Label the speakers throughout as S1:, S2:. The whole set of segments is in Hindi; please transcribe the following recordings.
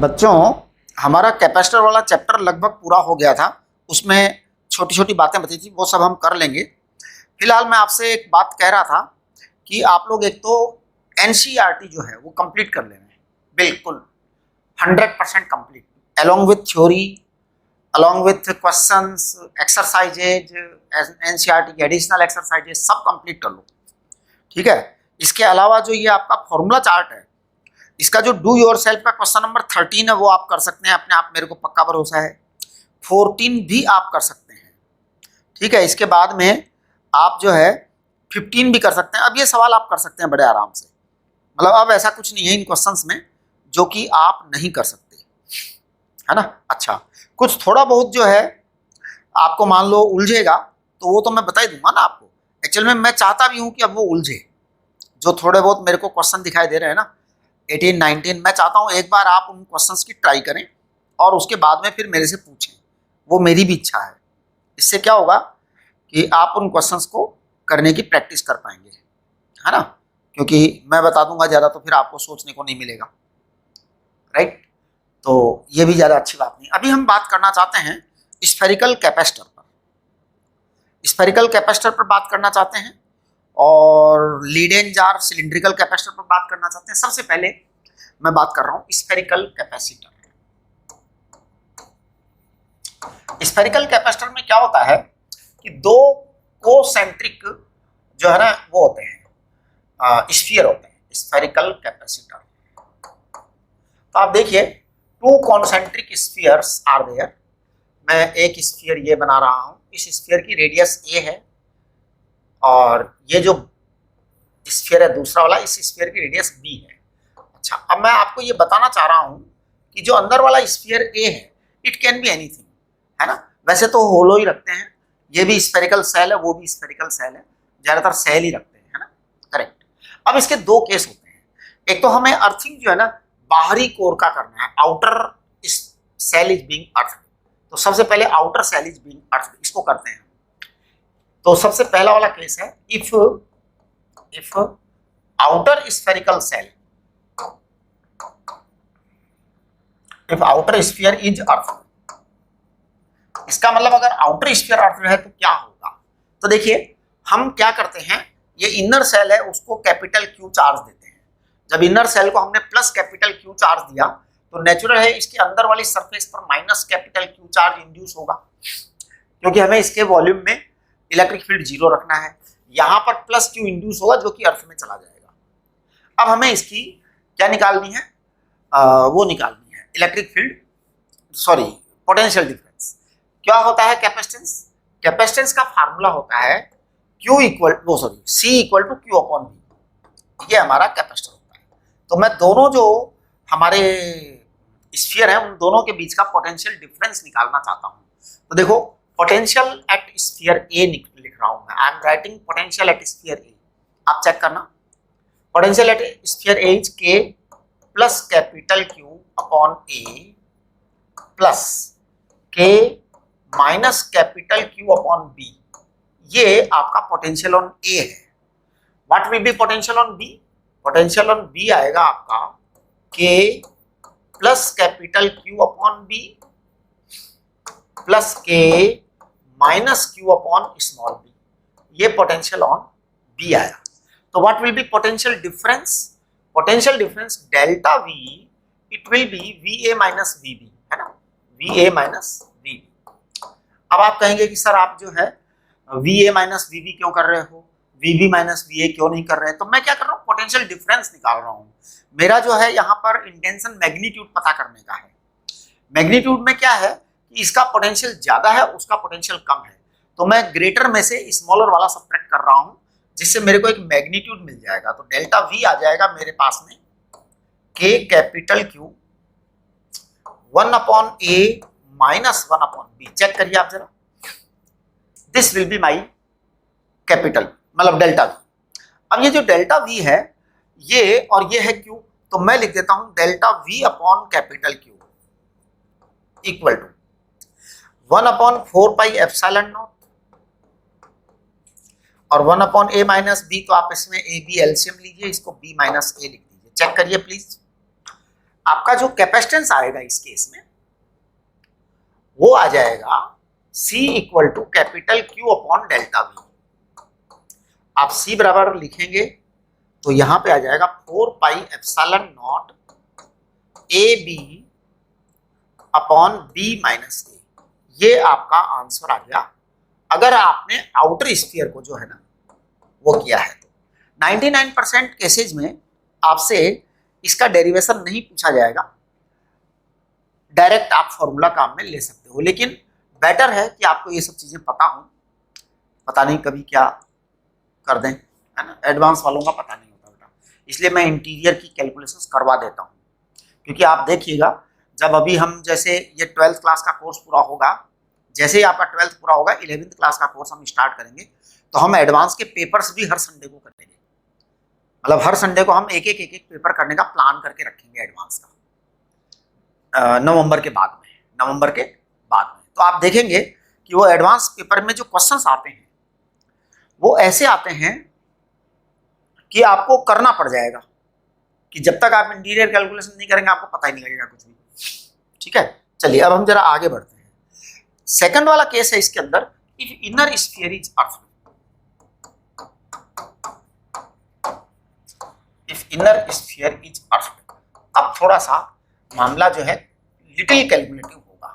S1: बच्चों, हमारा कैपेसिटर वाला चैप्टर लगभग पूरा हो गया था। उसमें छोटी छोटी बातें बची थी, वो सब हम कर लेंगे। फिलहाल मैं आपसे एक बात कह रहा था कि आप लोग एक तो एनसीईआरटी जो है वो कंप्लीट कर लेना है, बिल्कुल 100% complete, along with theory, along with questions, exercises, NCERT की एडिशनल एक्सरसाइजेज सब कंप्लीट कर लो, ठीक है। इसके अलावा जो ये आपका फॉर्मूला चार्ट है, इसका जो डू योर सेल्फ का क्वेश्चन नंबर 13 है वो आप कर सकते हैं अपने आप, मेरे को पक्का भरोसा है। 14 भी आप कर सकते हैं, ठीक है। इसके बाद में आप जो है 15 भी कर सकते हैं। अब ये सवाल आप कर सकते हैं बड़े आराम से, मतलब अब ऐसा कुछ नहीं है इन क्वेश्चंस में जो कि आप नहीं कर सकते, है ना। अच्छा, कुछ थोड़ा बहुत जो है आपको मान लो उलझेगा तो वो तो मैं बता ही दूंगा ना आपको। एक्चुअल में मैं चाहता भी हूँ कि अब वो उलझे, जो थोड़े बहुत मेरे को क्वेश्चन दिखाई दे रहे हैं ना 18, 19, मैं चाहता हूँ एक बार आप उन क्वेश्चंस की ट्राई करें और उसके बाद में फिर मेरे से पूछें, वो मेरी भी इच्छा है। इससे क्या होगा कि आप उन क्वेश्चंस को करने की प्रैक्टिस कर पाएंगे, है ना, क्योंकि मैं बता दूंगा ज़्यादा तो फिर आपको सोचने को नहीं मिलेगा, राइट। तो ये भी ज़्यादा अच्छी बात नहीं। अभी हम बात करना चाहते हैं स्फेरिकल कैपेसिटर पर, स्फेरिकल कैपेसिटर पर बात करना चाहते हैं और lead and jar cylindrical capacitor पर बात करना चाहते हैं। सबसे पहले मैं बात कर रहा हूं स्फेरिकल कैपेसिटर। स्फेरिकल कैपेसिटर में क्या होता है कि दो कोसेंट्रिक जो है ना वो होते हैं, स्फीयर होते हैं, स्फेरिकल कैपेसिटर। तो आप देखिए, two concentric spheres are there. मैं एक स्फीयर ये बना रहा हूं, इस स्फीयर की रेडियस ए है और ये जो स्फीयर है दूसरा वाला, इस स्फीयर की रेडियस बी है। अच्छा, अब मैं आपको ये बताना चाह रहा हूं कि जो अंदर वाला स्फीयर ए है, इट कैन बी एनीथिंग, है ना। वैसे तो होलो ही रखते हैं, ये भी स्फेरिकल सेल है, वो भी स्फेरिकल सेल है, ज्यादातर सेल ही रखते हैं, है ना, करेक्ट। अब इसके दो केस होते हैं। एक तो हमें अर्थिंग जो है ना बाहरी कोर का करना है, outer shell is being earth. तो सबसे पहले outer shell is being earth, इसको करते हैं। तो सबसे पहला वाला केस है if outer spherical shell, if outer sphere is earth. इसका मतलब अगर आउटर स्फीयर अर्थ है तो क्या होगा। तो देखिए, हम क्या करते हैं, ये इनर सेल है उसको कैपिटल क्यू चार्ज देते हैं। जब इनर सेल को हमने प्लस कैपिटल क्यू चार्ज दिया तो नेचुरल है इसके अंदर वाली सरफेस पर minus capital Q charge induce होगा, क्योंकि हमें इसके वॉल्यूम में इलेक्ट्रिक फील्ड 0 रखना है। यहां पर प्लस क्यू इंड्यूस होगा जो कि अर्थ में चला जाएगा। अब हमें इसकी क्या निकालनी है, वो निकालनी है electric field, sorry potential difference. क्या होता है कैपेसिटेंस, कैपेसिटेंस का फार्मूला होता है Q इक्वल वो sorry C equal to Q upon V, ये हमारा कैपेसिटर होता है। तो मैं दोनों जो हमारे स्फीयर हैं उन दोनों के बीच का पोटेंशियल डिफरेंस निकालना चाहता हूं। तो देखो, पोटेंशियल एट स्फीयर ए लिख रहा हूं मैं, I am writing potential at sphere A. आप चेक करना, potential at sphere A is K plus capital Q upon A plus K minus capital Q upon B। ये आपका पोटेंशियल ऑन A है। What will be potential on B? Potential on B आएगा आपका K plus capital Q upon B plus K minus Q upon small b। ये पोटेंशियल ऑन B आया। तो what will be potential difference? Potential difference delta V, it will be VA minus VB, है ना, VA माइनस VB। अब आप कहेंगे कि सर आप जो है VA माइनस VB क्यों कर रहे हो, VB माइनस VA क्यों नहीं कर रहे हैं? तो मैं क्या कर रहा हूँ, पोटेंशियल डिफरेंस निकाल रहा हूँ। मेरा जो है यहाँ पर इंटेंशन मैग्नीट्यूड पता करने का है। मैग्नीट्यूड में क्या है कि इसका पोटेंशियल ज्यादा है, उसका पोटेंशियल कम है, तो मैं ग्रेटर में से स्मॉलर वाला सब्ट्रैक्ट कर रहा हूँ, जिससे मेरे को एक मैग्नीट्यूड मिल जाएगा। तो डेल्टा V आ जाएगा मेरे पास में K capital Q 1 upon A minus 1 upon B। Check करिए आप जरा, this will be my capital, मतलब डेल्टा V। अब ये जो डेल्टा V है ये और ये है Q, तो मैं लिख देता हूं delta V upon capital Q equal to 1 upon 4 pi epsilon naught और 1 अपॉन A माइनस B। तो आप इसमें A B एलसीएम लीजिए, इसको B माइनस A लिख दीजिए। चेक करिए प्लीज, आपका जो कैपेसिटेंस आएगा इस केस में वो आ जाएगा C equal to capital Q upon delta V। आप C बराबर लिखेंगे तो यहां पे आ जाएगा 4 pi epsilon not AB upon B minus A। ये आपका आंसर आ गया अगर आपने आउटर स्फीयर को जो है ना वो किया है तो। 99% केसेज में आपसे इसका डेरिवेशन नहीं पूछा जाएगा, डायरेक्ट आप फॉर्मूला काम में ले सकते हो, लेकिन बेटर है कि आपको ये सब चीजें पता हो, पता नहीं कभी क्या कर दें, है ना। एडवांस वालों का पता नहीं होता बेटा, इसलिए मैं इंटीरियर की कैलकुलेशंस करवा देता हूँ। क्योंकि आप देखिएगा जब अभी हम जैसे ये 12th क्लास का कोर्स पूरा होगा, जैसे ही आपका 12th पूरा होगा 11th क्लास का कोर्स हम स्टार्ट करेंगे, तो हम एडवांस के पेपर्स भी हर संडे को करेंगे। मतलब हर संडे को हम एक एक पेपर करने का प्लान करके रखेंगे एडवांस का, नवंबर के बाद में। तो आप देखेंगे कि वो एडवांस पेपर में जो क्वेश्चंस आते हैं वो ऐसे आते हैं कि आपको करना पड़ जाएगा, कि जब तक आप इंटीरियर कैलकुलेशन नहीं करेंगे आपको पता ही नहीं लगेगा कुछ भी। ठीक है, चलिए अब हम जरा आगे बढ़ते हैं। सेकंड वाला केस है इसके अंदर, if inner sphere is earth, if inner sphere is earth. अब थोड़ा सा मामला जो है लिटिल कैलकुलेटिव होगा।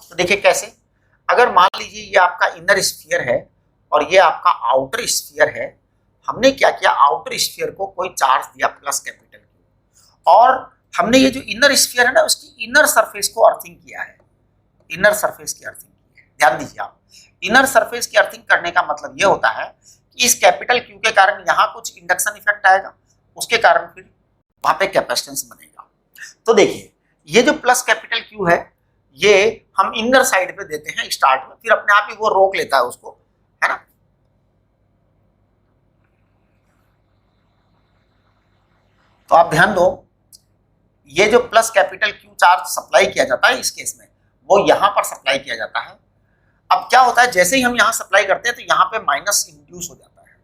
S1: तो देखिए कैसे, अगर मान लीजिए ये आपका इनर स्फीयर है और ये आपका आउटर स्फीयर है, हमने क्या किया, आउटर स्फीयर को कोई चार्ज दिया प्लस कैपिटल Q, और हमने ये जो इनर स्फीयर है ना उसकी इनर सरफेस को अर्थिंग किया है, इनर सरफेस की अर्थिंग की है। ध्यान दीजिए आप, इनर सरफेस की अर्थिंग करने का मतलब ये होता है कि इस कैपिटल Q के कारण यहाँ कुछ इंडक्शन इफेक्ट आएगा, उसके कारण फिर वहां पे कैपेसिटेंस बनेगा। तो देखिए ये जो प्लस कैपिटल Q है ये हम इनर साइड पे देते हैं स्टार्ट में, फिर अपने आप ही वो रोक लेता है उसको, है ना। तो आप ध्यान दो, ये जो plus capital Q charge supply किया जाता है इस केस में वो यहां पर सप्लाई किया जाता है। अब क्या होता है, जैसे ही हम यहां सप्लाई करते हैं तो यहां पे माइनस इंड्यूस हो जाता है,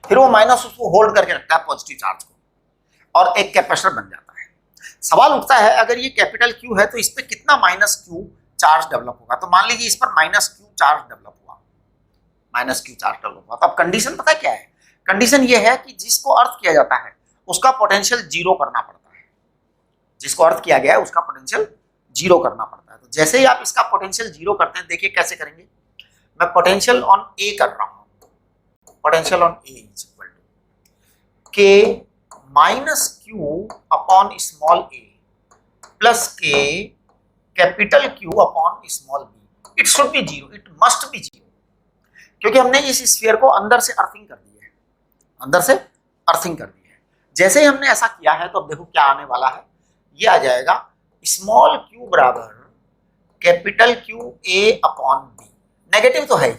S1: फिर वो माइनस उसको होल्ड करके रखता है पॉजिटिव चार्ज को, और एक कैपेसिटर बन जाता है। सवाल उठता है अगर ये कैपिटल Q है तो इस पे कितना माइनस Q चार्ज डेवलप होगा। तो मान लीजिए इस पर माइनस Q चार्ज डेवलप हुआ, माइनस Q चार्ज डेवलप हुआ, तो अब कंडीशन पता क्या है, कंडीशन ये है कि जिसको अर्थ किया जाता है उसका पोटेंशियल जीरो करना पड़ता है, जिसको अर्थ किया गया है उसका पोटेंशियल जीरो करना पड़ता है। तो जैसे ही आप इसका पोटेंशियल जीरो करते हैं, देखिए कैसे करेंगे, मैं पोटेंशियल ऑन ए कर रहा हूं, potential on a is equal to k minus Q upon small a plus k capital Q upon small b. It should be zero, it must be zero, क्योंकि हमने इस स्फीयर को अंदर से अर्थिंग कर दी है, अंदर से अर्थिंग कर दी है। जैसे ही हमने ऐसा किया है तो अब देखो क्या आने वाला है, ये आ जाएगा स्मॉल q बराबर capital Q A upon b. Negative तो है ही,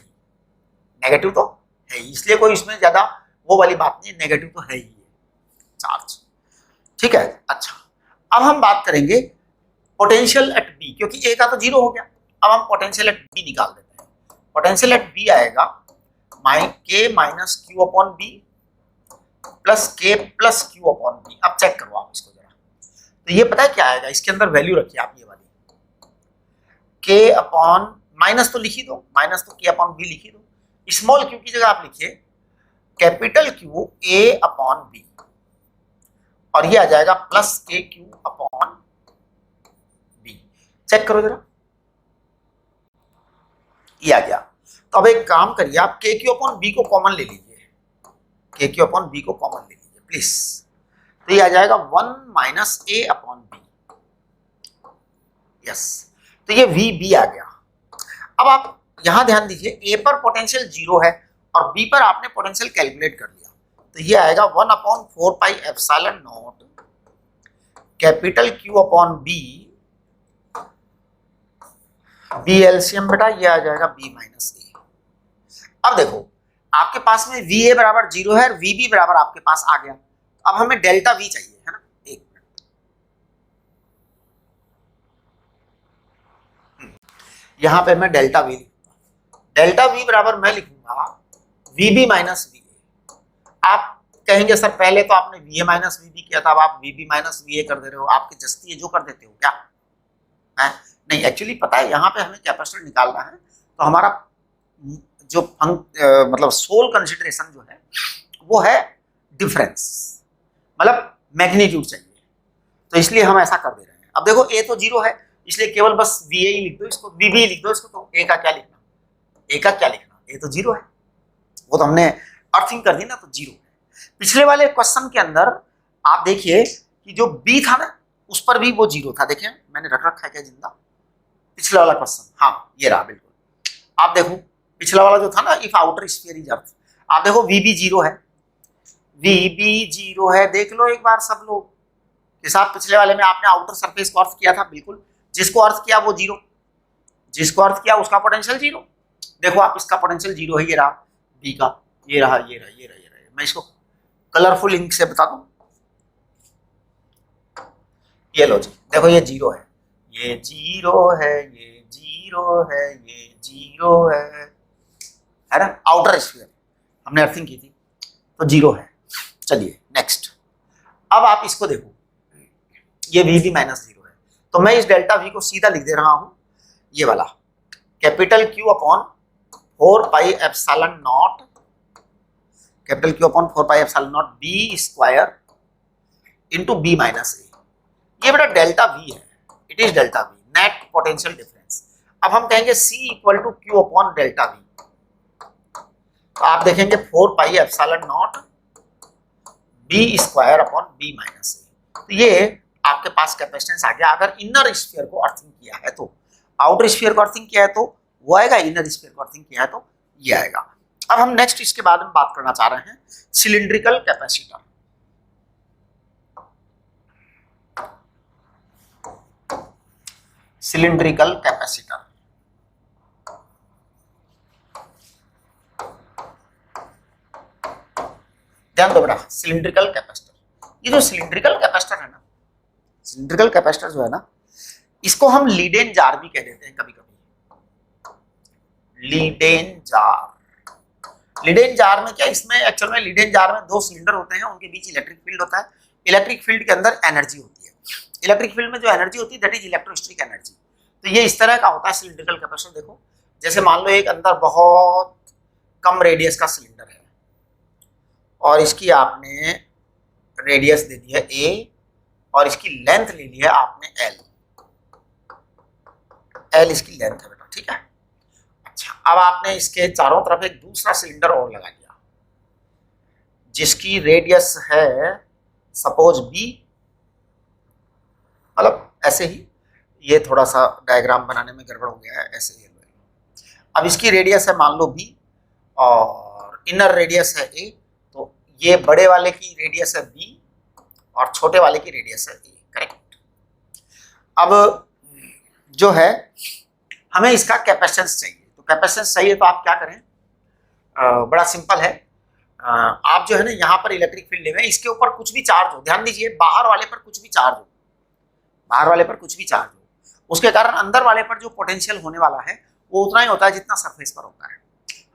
S1: नेगेटिव तो है ही, इसलिए कोई इसमें ज्यादा वो वाली बात नहीं, नेगेटिव तो है ही चार्ज। ठीक है, अच्छा अब हम बात करेंगे पोटेंशियल एट बी, क्योंकि ए का तो जीरो हो गया, अब हम पोटेंशियल एट बी निकाल देते हैं। पोटेंशियल एट बी आएगा k minus Q upon b plus k plus Q upon b. अब चेक करो आप इसको जरा, तो ये पता है क्या आएगा, इसके अंदर वैल्यू रखिए आप ये वाली, के अपॉन माइनस तो लिखी दो, माइनस तो के अपॉन बी लिखी दो, स्मॉल Q की जगह आप लिखिए capital Q A upon b, और ये आ जाएगा प्लस के Q अपॉन बी। चेक करो जरा, ये आ गया। तो अब एक काम करिए, आप के Q अपॉन बी को कॉमन ले लीजिए, के Q अपॉन बी को कॉमन ले लीजिए प्लीज। तो ये आ जाएगा 1 minus a upon B, yes, तो ये वी बी आ गया। अब आप यहां ध्यान दीजिए, ए पर पोटेंशियल जीरो है और बी पर आपने पोटेंशियल कैलकुलेट कर लिया, तो ये आएगा 1 upon 4 pi epsilon naught capital Q upon b, b LCM बेटा ये आ जाएगा बी माइनस ए। अब देखो आपके पास में वी ए बराबर जीरो है और वी बी बराबर आपके पास आ गया, अब हमें डेल्टा वी चाहिए, है ना। एक मिनट, यहां पे मैं डेल्टा वी लिखूंगा, डेल्टा वी बराबर मैं लिखूंगा v b minus v a. आप कहेंगे सर पहले तो आपने VA माइनस VB किया था, अब आप VB माइनस VA कर दे रहे हो, आपकी जस्ती है जो कर देते हो क्या है? नहीं, एक्चुअली पता है यहाँ पे हमें कैपेसिटर निकालना है, तो हमारा जो मतलब सोल कंसिडरेशन जो है वो है डिफरेंस, मतलब मैग्नीट्यूड चाहिए, तो इसलिए हम ऐसा कर दे रहे हैं। अब देखो A तो 0 है, इसलिए केवल बस VA ही लिख दो, इसको VB ही लिख दो इसको, तो A का क्या लिखना, A का क्या लिखना, A तो 0 है, वो तो हमने अर्थिंग कर दी ना, तो 0 है। पिछले वाले क्वेश्चन के अंदर आप देखिए कि जो B था ना उस पर भी वो 0 था, देखिए मैंने रख रखा है क्या जिंदा, पिछला वाला क्वेश्चन, हाँ ये रहा बिल्कुल। आप देखो पिछला वाला जो था ना, इफ आउटर स्फीयर इज अर्थ, आप देखो VB 0 है, VB 0 है, देख लो एक बार सब लोग कि साहब पिछले वाले में आपने आउटर सरफेस को अर्थ किया था, बिल्कुल जिसको अर्थ किया वो 0, जिसको अर्थ किया उसका पोटेंशियल 0। देखो आप इसका पोटेंशियल 0 है, ये रहा B का, ये रहा, ये रहा, ये रहा, ये रहा, मैं इसको कलरफुल इंक से बता दूं, ये लो जी, देखो ये 0 है, ये 0 है, ये 0 है, ये 0 है ना, आउटर स्फीयर हमने अर्थिंग की थी तो 0 है। चलिए नेक्स्ट, अब आप इसको देखो, ये VB माइनस 0 है, तो मैं इस डेल्टा V को सीधा लिख दे रहा हूं, ये वाला capital Q upon 4 pi epsilon naught, capital Q upon 4 pi epsilon naught B square into B minus A, ये बेटा डेल्टा V है, it is delta V, net potential difference. अब हम कहेंगे C equal to Q upon delta V, तो आप देखेंगे 4 pi epsilon naught B square upon B minus A, तो ये आपके पास कैपेसिटेंस आ गया। अगर इनर स्फीयर को अर्थिंग किया है तो, आउटर स्फीयर को अर्थिंग किया है तो वो आएगा, इनर स्फीयर को अर्थिंग किया है तो ये आएगा। अब हम नेक्स्ट इसके बारे में बात करना चाह रहे हैं, सिलिंड्रिकल कैपेसिटर। सिलिंड्रिकल कैपेसिटर, ध्यान दो बेटा, सिलिंड्रिकल कैपेसिटर, ये जो सिलिंड्रिकल कैपेसिटर है ना, सिलिंड्रिकल कैपेसिटर जो है ना, इसको हम लीडेन जार भी कह देते हैं कभी कभी, लीडेन जार। लीडेन जार में क्या, इसमें एक्चुअल में लीडेन जार में 2 सिलेंडर होते हैं, उनके बीच इलेक्ट्रिक फील्ड होता है, इलेक्ट्रिक फील्ड के अंदर एनर्जी होती है, इलेक्ट्रिक फील्ड में जो एनर्जी होती है दैट इज इलेक्ट्रोस्टैटिक एनर्जी। तो ये इस तरह का होता है सिलिंड्रिकल कैपेसिटर। देखो जैसे मान लो एक अंदर बहुत कम रेडियस का सिलेंडर है और इसकी आपने रेडियस दे दी है A और इसकी लेंथ ले ली है आपने L इसकी लेंथ है बेटा, ठीक है। अच्छा, अब आपने इसके चारों तरफ एक दूसरा सिलेंडर और लगा दिया जिसकी रेडियस है सपोज B, मतलब ऐसे ही, ये थोड़ा सा डायग्राम बनाने में गड़बड़ हो गया है, ऐसे ही। अब इसकी रेडियस है मान लो B और इनर रेडियस है A, तो ये बड़े वाले की रेडियस है B और छोटे वाले की रेडियस है A, करेक्ट। अब जो है हमें इसका कैपेसिटेंस चाहिए, तो कैपेसिटेंस चाहिए तो आप क्या करें, बड़ा सिंपल है, आप जो है ना यहाँ पर इलेक्ट्रिक फील्ड लेंगे, इसके ऊपर कुछ भी चार्ज हो, ध्यान दीजिए बाहर वाले पर कुछ भी चार्ज हो, बाहर वाले पर कुछ भी चार्ज हो, उसके कारण अंदर वाले पर जो पोटेंशियल होने वाला है वो उतना ही होता है जितना सरफेस पर होता है।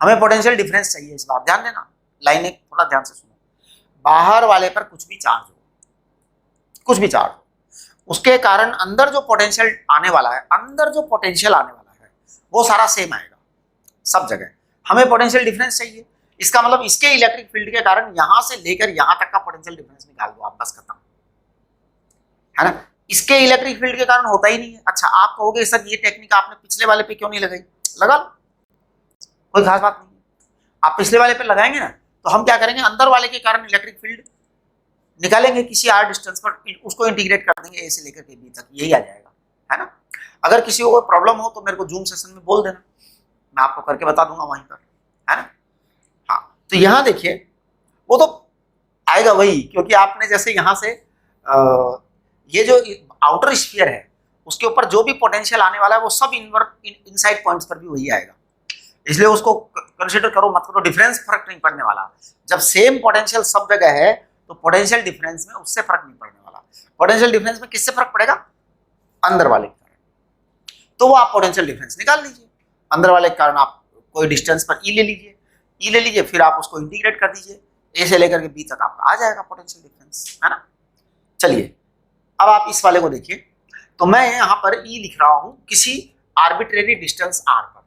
S1: हमें पोटेंशियल डिफरेंस चाहिए इस बार, ध्यान देना, लाइन एक थोड़ा ध्यान से सुनो, बाहर वाले पर कुछ भी चार्ज हो, कुछ भी चार्ज हो, उसके कारण अंदर जो पोटेंशियल आने वाला है, अंदर जो पोटेंशियल आने वाला है वो सारा सेम आएगा सब जगह। हमें पोटेंशियल डिफरेंस चाहिए, इसका मतलब इसके इलेक्ट्रिक फील्ड के कारण यहां से लेकर यहां तक का पोटेंशियल डिफरेंस निकाल दो आप, बस खत्म, है ना। इसके इलेक्ट्रिक फील्ड के कारण होता ही नहीं है। अच्छा, आप कहोगे सर ये टेक्निक आपने पिछले वाले पे क्यों नहीं लगाई, लगा लो, कोई खास बात नहीं है। आप पिछले वाले पे लगाएंगे ना तो हम क्या करेंगे, अंदर वाले के कारण इलेक्ट्रिक फील्ड निकालेंगे किसी r डिस्टेंस पर, उसको इंटीग्रेट कर देंगे A से लेकर के B तक, यही आ जाएगा, है ना। अगर किसी को कोई प्रॉब्लम हो तो मेरे को जूम सेशन में बोल देना, मैं आपको करके बता दूंगा वहीं पर, है ना। हाँ, तो यहाँ देखिए वो तो आएगा वही, क्योंकि आपने जैसे यहाँ से ये जो आउटर स्फीयर है उसके ऊपर जो भी पोटेंशियल आने वाला है वो सब इनसाइड पॉइंट्स पर भी वही आएगा, इसलिए उसको कंसीडर करो मत करो, डिफरेंस फर्क नहीं पड़ने वाला। जब सेम पोटेंशियल सब जगह है तो पोटेंशियल डिफरेंस में उससे फर्क नहीं पड़ने वाला। पोटेंशियल डिफरेंस में किससे फर्क पड़ेगा, अंदर वाले के कारण, तो वो आप पोटेंशियल डिफरेंस निकाल लीजिए। अंदर वाले के कारण आप कोई डिस्टेंस पर ई ले लीजिए, फिर आप उसको इंटीग्रेट कर दीजिए, ए से लेकर के बी तक आपका आ जाएगा पोटेंशियल डिफरेंस, है ना। चलिए अब आप इस वाले को देखिए, तो मैं यहाँ पर ई लिख रहा हूँ किसी आर्बिट्रेरी डिस्टेंस आर पर,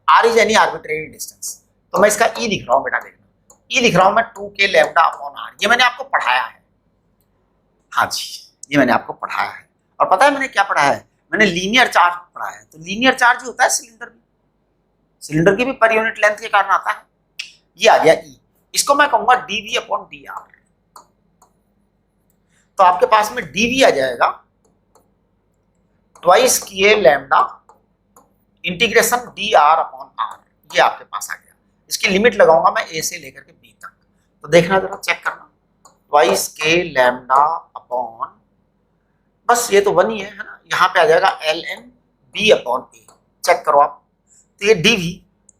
S1: r is any arbitrary distance, तो मैं इसका ई लिख रहा हूँ बेटा, देखना ई लिख रहा हूँ मैं 2k लैम्डा अपॉन आर, ये मैंने आपको पढ़ाया है, हाँ जी ये मैंने आपको पढ़ाया है। और पता है मैंने क्या पढ़ाया है, मैंने लीनियर चार्ज पढ़ाया है। तो लीनियर चार्ज होता है सिलेंडर में, सिलेंडर की भी पर यूनिट लेंथ के कारण आता है। ये आ गया ई, इसको मैं कहूंगा dv अपॉन dr, तो आपके पास में dv आ जाएगा ट्वाइस किए lambda integration dr upon r, ये आपके पास आ गया। इसकी लिमिट लगाऊंगा मैं a से लेकर के b तक, तो देखना जरा चेक करना, ट्वाइस के लैम्डा अपॉन, बस ये तो 1 ही है ना, यहाँ पे आ जाएगा ln b upon a, check करो आप। तो ये dv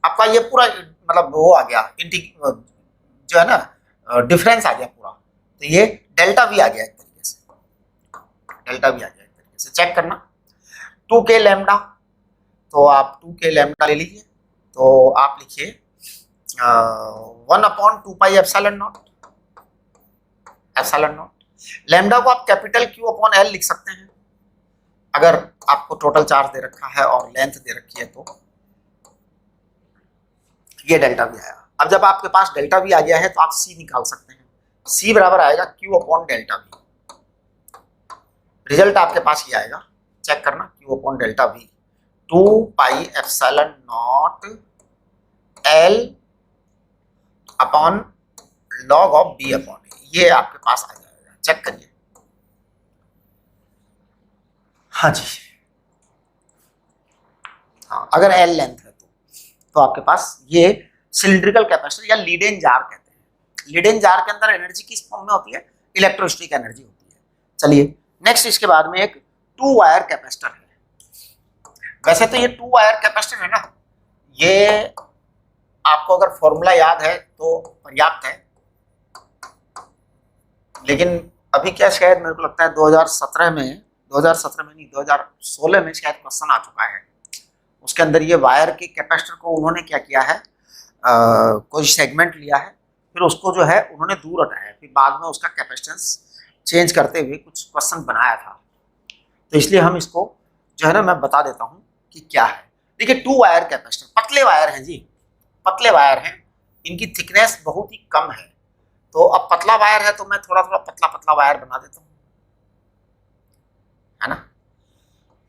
S1: आपका ये पूरा मतलब वो आ गया, जो है ना डिफरेंस आ गया पूरा, तो ये डेल्टा वी आ गया एक तरीके से, डेल्टा वी आ गया एक तरीके से, चेक करना 2k लैम्डा, तो आप 2k लैम्डा ले लीजिए, तो आप लिखिए 1 upon 2 pi epsilon not, epsilon not. Lambda को आप कैपिटल Q अपॉन L लिख सकते हैं अगर आपको टोटल चार्ज दे रखा है और लेंथ दे रखी है, तो ये डेल्टा वी आया। अब जब आपके पास डेल्टा वी आ गया है तो आप C निकाल सकते हैं, C बराबर आएगा Q upon delta we, result आपके पास ये आएगा, चेक करना Q upon delta we 2 pi epsilon not L upon log of B upon A, ये आपके पास आ जाएगा, चेक करिए। हाँ जी, हाँ अगर L लेंथ है तो आपके पास ये सिलिंड्रिकल कैपेसिटर या लीडेन जार कहते हैं। लीडेन जार के अंदर एनर्जी किस फॉर्म में होती है, इलेक्ट्रोस्टैटिक एनर्जी होती है। चलिए नेक्स्ट, इसके बाद में एक 2 वायर कैपेसिटर है। वैसे तो ये 2 वायर कैपेसिटर है ना, ये आपको अगर फॉर्मूला याद है तो पर्याप्त है, लेकिन अभी क्या शायद मेरे को लगता है 2017 में नहीं 2016 में शायद क्वेश्चन आ चुका है, उसके अंदर ये वायर के कैपेसिटर को उन्होंने क्या किया है, कोई सेगमेंट लिया है, फिर उसको जो है उन्होंने दूर हटाया, फिर बाद में उसका कैपेसिटेंस चेंज करते हुए कुछ क्वेश्चन बनाया था, तो इसलिए हम इसको जो है ना मैं बता देता हूँ कि क्या है। देखिए 2 वायर कैपेसिटर पतले वायर हैं जी, पतले वायर हैं, इनकी थिकनेस बहुत ही कम है, तो अब पतला वायर है तो मैं थोड़ा थोड़ा पतला पतला वायर बना देता हूँ, है ना,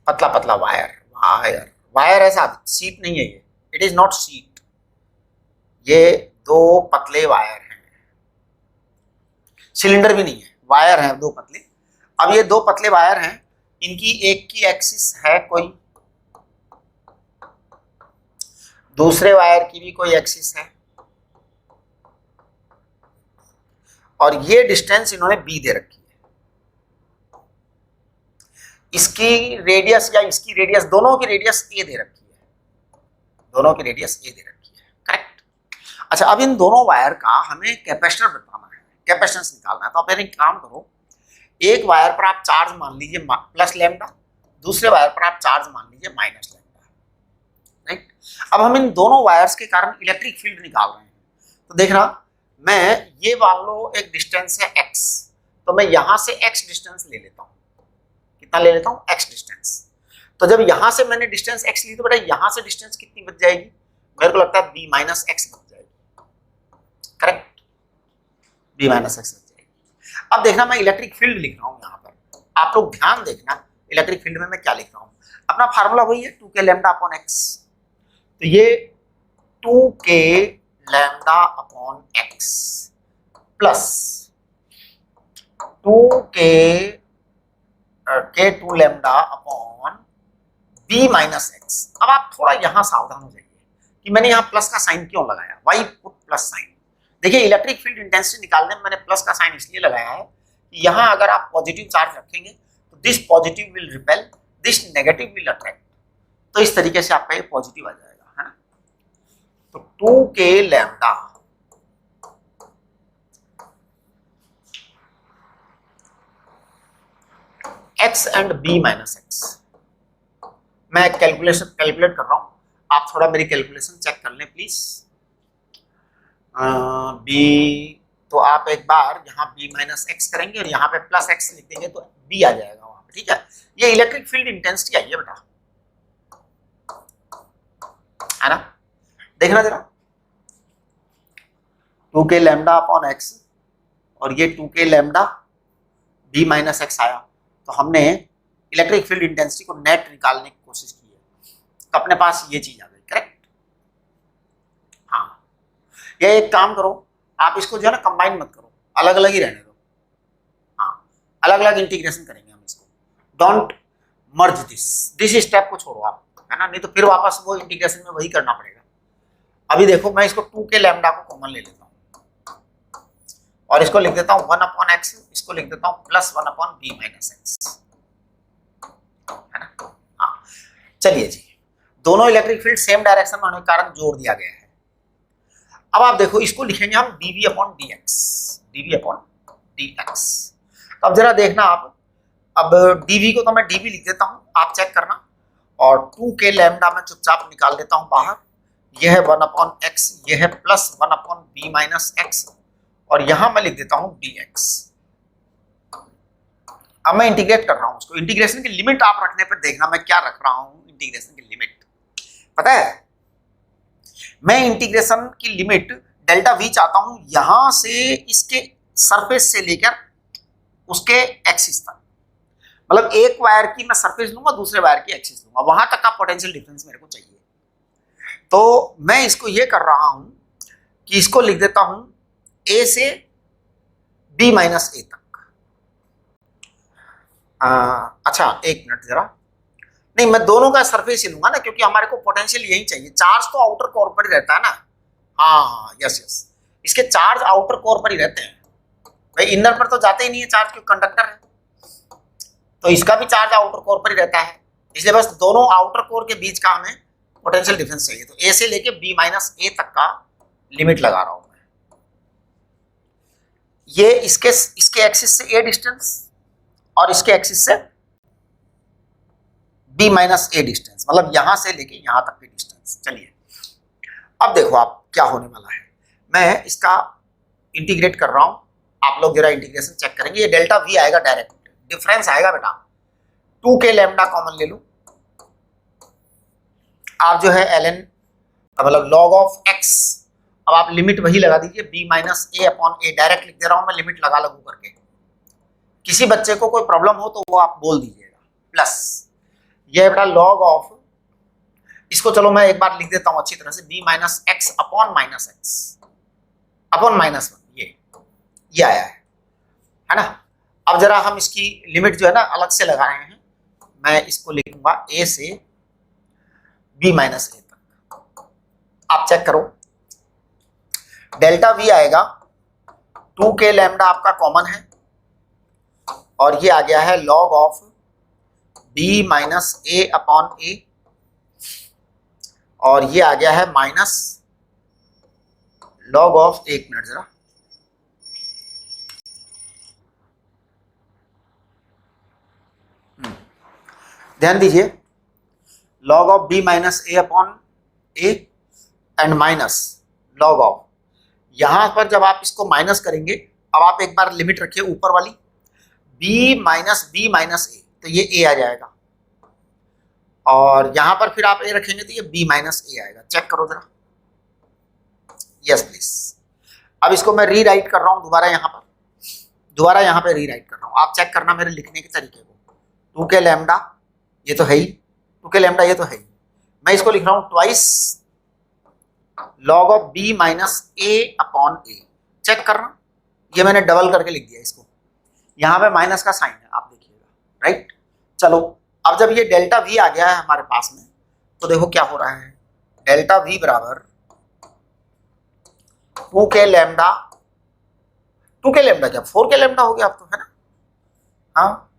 S1: पतला पतला वायर, वायर वायर ऐसा सीट नहीं है ये, इट इज नॉट सीट, ये 2 पतले वायर हैं, सिलेंडर भी नहीं है, वायर हैं 2 पतले। अब ये 2 पतले वायर हैं, इनकी एक की एक्सिस है कोई, दूसरे वायर की भी कोई एक्सिस है, और ये डिस्टेंस इन्होंने b दे रखी है, इसकी रेडियस या इसकी रेडियस, दोनों की रेडियस a दे रखी है, दोनों की रेडियस a दे रखी है, करेक्ट। अच्छा अब इन दोनों वायर का हमें कैपेसिटर बताना है, कैपेसिटेंस निकालना है, तो आप एक काम करो, एक वायर पर आप चार्ज मान लीजिए प्लस लैम्डा, दूसरे वायर पर आप चार्ज मान लीजिए माइनस लैम्डा, राइट। अब हम इन दोनों वायर्स के कारण इलेक्ट्रिक फील्ड निकाल रहे हैं, तो देखना मैं ये मान लो एक डिस्टेंस है x, तो मैं यहां से x डिस्टेंस ले लेता हूं, कितना ले लेता हूं x डिस्टेंस, तो जब यहां से मैंने डिस्टेंस x ली तो बेटा यहां से डिस्टेंस कितनी बच जाएगी, मेरे को लगता है b माइनस x बच जाएगी, करेक्ट, b माइनस x बच जाएगी। अब देखना मैं इलेक्ट्रिक फील्ड लिख रहा हूं यहां पर, आप लोग ध्यान देखना इलेक्ट्रिक फील्ड में मैं क्या लिख रहा हूं, अपना फार्मूला वही है 2k लैम्डा अपॉन x, तो ये 2k lambda upon x plus 2k k2 lambda upon b minus x। अब आप थोड़ा यहां सावधान हो जाइए कि मैंने यहां प्लस का साइन क्यों लगाया, वाई पुट प्लस साइन। देखिए इलेक्ट्रिक फील्ड इंटेंसिटी निकालने में मैंने प्लस का साइन इसलिए लगाया है कि यहां अगर आप पॉजिटिव चार्ज रखेंगे तो this positive will repel, this negative will attract, तो इस तरीके से आपका ये पॉजिटिव आ जाएगा, है ना। तो 2k lambda x and b minus x, मैं कैलकुलेट कर रहा हूं, आप थोड़ा मेरी कैलकुलेशन चेक कर लें प्लीज। बी, तो आप एक बार यहाँ बी माइनस एक्स करेंगे और यहाँ पे प्लस एक्स लिख देंगे तो बी आ जाएगा वहां पे, ठीक है। ये इलेक्ट्रिक फील्ड इंटेंसिटी आई है बेटा, है ना। देखना जरा, 2k लैम्डा अपॉन एक्स और ये 2k lambda B minus x आया, तो हमने इलेक्ट्रिक फील्ड इंटेंसिटी को नेट निकालने की कोशिश की है, तो अपने पास ये चीज आ गई, करेक्ट। हाँ, ये एक काम करो, आप इसको जो है ना कंबाइन मत करो, अलग अलग ही रहने दो। हाँ, अलग अलग इंटीग्रेशन करेंगे हम इसको, डोंट मर्ज दिस स्टेप को छोड़ो आप, है ना, नहीं तो फिर वापस वो इंटीग्रेशन में वही करना पड़ेगा। अभी देखो, मैं इसको 2k लैम्डा को कॉमन ले लेता हूँ और इसको लिख देता हूँ 1 अपॉन एक्स, इसको लिख देता हूँ plus 1 upon b minus x, है ना। हाँ, चलिए जी, दोनों इलेक्ट्रिक फील्ड सेम डायरेक्शन में होने के कारण जोड़ दिया गया है। अब आप देखो, इसको लिखेंगे हम dv upon dx, dv upon dx। तो अब जरा देखना आप, अब dv को तो मैं dv लिख देता हूं, आप चेक करना, और 2k लैम्डा में चुपचाप निकाल देता हूं बाहर, यह है 1 अपॉन x, यह है plus 1 upon b minus x, और यहां मैं लिख देता हूं dx। अब मैं इंटीग्रेट कर रहा हूं उसको, इंटीग्रेशन की लिमिट आप रखने पर देखना मैं क्या रख रहा हूं, इंटीग्रेशन की लिमिट पता है, मैं इंटीग्रेशन की लिमिट डेल्टा वी चाहता हूं यहां से इसके सरफेस से लेकर उसके एक्सिस तक, मतलब एक वायर की मैं सरफेस लूंगा, दूसरे वायर की एक्सिस लूंगा, वहां तक का पोटेंशियल डिफरेंस मेरे को चाहिए। तो मैं इसको ये कर रहा हूं कि इसको लिख देता हूं ए से बी माइनस ए तक। अच्छा एक मिनट जरा, नहीं मैं दोनों का सरफेस ही लूंगा ना, क्योंकि हमारे को पोटेंशियल यही चाहिए, चार्ज तो आउटर कोर पर ही रहता है ना। हाँ यस यस, इसके चार्ज आउटर कोर पर ही रहते हैं भाई, इनर पर तो जाते ही नहीं है चार्ज, क्योंकि कंडक्टर है, तो इसका भी चार्ज आउटर कोर पर ही रहता है, इसलिए बस दोनों आउटर कोर के बीच का हमें पोटेंशियल डिफरेंस चाहिए। तो ए से लेके बी माइनस ए तक का लिमिट लगा रहा हूं मैं, ये इसके एक्सिस से ए डिस्टेंस और इसके एक्सिस से b माइनस ए डिस्टेंस, मतलब यहां से लेके यहां तक की डिस्टेंस। चलिए अब देखो आप क्या होने वाला है, मैं इसका इंटीग्रेट कर रहा हूं, आप लोग जरा इंटीग्रेशन चेक करेंगे, ये डेल्टा v आएगा, डायरेक्ट डिफरेंस आएगा बेटा, 2k लैम्डा कॉमन ले लो, आप जो है ln मतलब log ऑफ x, अब आप लिमिट वही लगा दीजिए b minus a upon A, direct लिख दे रहा हूं मैं, लिमिट लगा लगू करके, किसी बच्चे को कोई प्रॉब्लम हो तो वो आप बोल दीजिएगा, प्लस ये बेटा लॉग ऑफ, इसको चलो मैं एक बार लिख देता हूं अच्छी तरह से, b minus x upon minus x upon minus 1, ये आया है ना। अब जरा हम इसकी लिमिट जो है ना अलग से लगा रहे हैं, मैं इसको लिखूंगा a से b माइनस ए तक, आप चेक करो, डेल्टा v आएगा 2k लैम्डा आपका कॉमन है, और ये आ गया है log of b minus a upon a, और ये आ गया है माइनस लॉग ऑफ, एक मिनट जरा, ध्यान दीजिए, log of b minus a upon a and minus log of, यहां पर जब आप इसको माइनस करेंगे, अब आप एक बार लिमिट रखिए ऊपर वाली, b माइनस ए, तो ये a आ जाएगा, और यहां पर फिर आप a रखेंगे तो ये b माइनस ए आएगा, चेक करो जरा, यस प्लीज। अब इसको मैं री राइट कर रहा हूं दोबारा, यहां पे री राइट कर रहा हूं, आप चेक करना मेरे लिखने के तरीके को, 2k लैम्डा ये तो है ही, 2k लैम्डा ये तो है ही, मैं इसको लिख रहा हूं twice log of b minus a upon a, check करना, ये मैंने डबल करके लिख दिया इसको, यहां पे माइनस का साइन है आप देखिएगा, राइट। चलो अब जब ये डेल्टा v आ गया है हमारे पास में, तो देखो क्या हो रहा है, डेल्टा v बराबर 2k लैम्डा क्या 4k लैम्डा हो गया अब तो, है ना, हाँ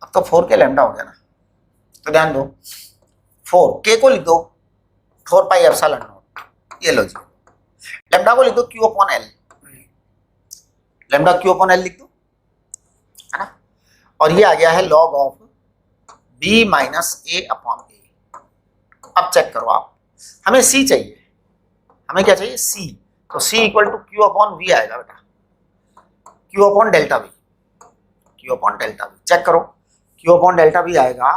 S1: अब तो 4k लैम्डा हो गया ना, तो ध्यान दो 4k को लिख दो 4 पाई एप्सिलॉन नॉट, ये लो जी, लैम्डा को लिख दो q upon l, lambda q upon l लिख दो, है ना, और ये आ गया है log of b minus a upon a. अब चेक करो आप, हमें c चाहिए, हमें क्या चाहिए c, तो C equal to Q upon V आएगा बेटा, Q upon delta V, Q upon delta V. Check करो, क्यू अपॉन डेल्टा वी आएगा,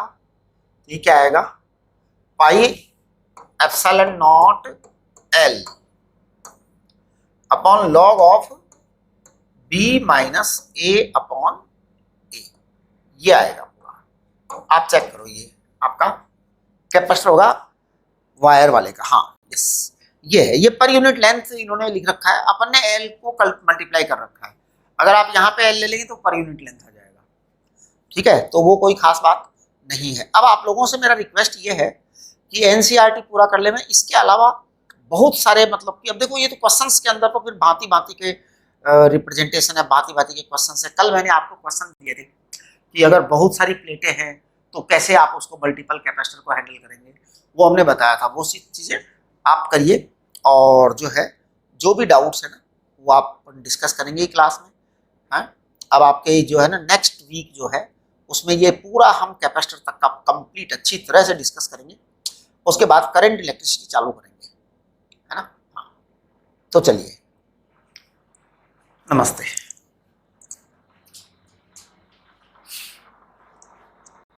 S1: ये क्या आएगा, pi epsilon naught L upon log of b minus a upon a, ये आएगा पूरा। आप चेक करो, ये आपका कैपेसिटर होगा वायर वाले का। हाँ यस, ये है, ये पर यूनिट लेंथ इन्होंने लिख रखा है, अपन ने एल को मल्टीप्लाई कर रखा है। अगर आप यहाँ पे एल ले लेंगे तो पर यूनिट लेंथ आ जाएगा, ठीक है, तो वो कोई खास बात नहीं है। अब आप लोगों से मेरा रिक्वेस्ट ये है कि एनसीईआरटी पूरा कर ले में, इसके अलावा बहुत सारे मतलब कि अब देखो ये तो क्वेश्चंस के अंदर तो फिर भांति भांति के रिप्रेजेंटेशन है, भांति भांति के क्वेश्चन है। कल मैंने आपको क्वेश्चन दिए थे कि अगर बहुत सारी प्लेटें हैं तो कैसे आप उसको मल्टीपल कैपेसिटर को हैंडल करेंगे, वो हमने बताया था। वो चीज़ें आप करिए, और जो है जो भी डाउट्स है ना वो आप डिस्कस करेंगे क्लास में। हाँ, अब आपके जो है ना नेक्स्ट वीक जो है उसमें ये पूरा हम कैपेसिटर तक का कंप्लीट अच्छी तरह से डिस्कस करेंगे। उसके बाद करंट इलेक्ट्रिसिटी चालू करेंगे, है ना। हाँ, तो चलिए, नमस्ते।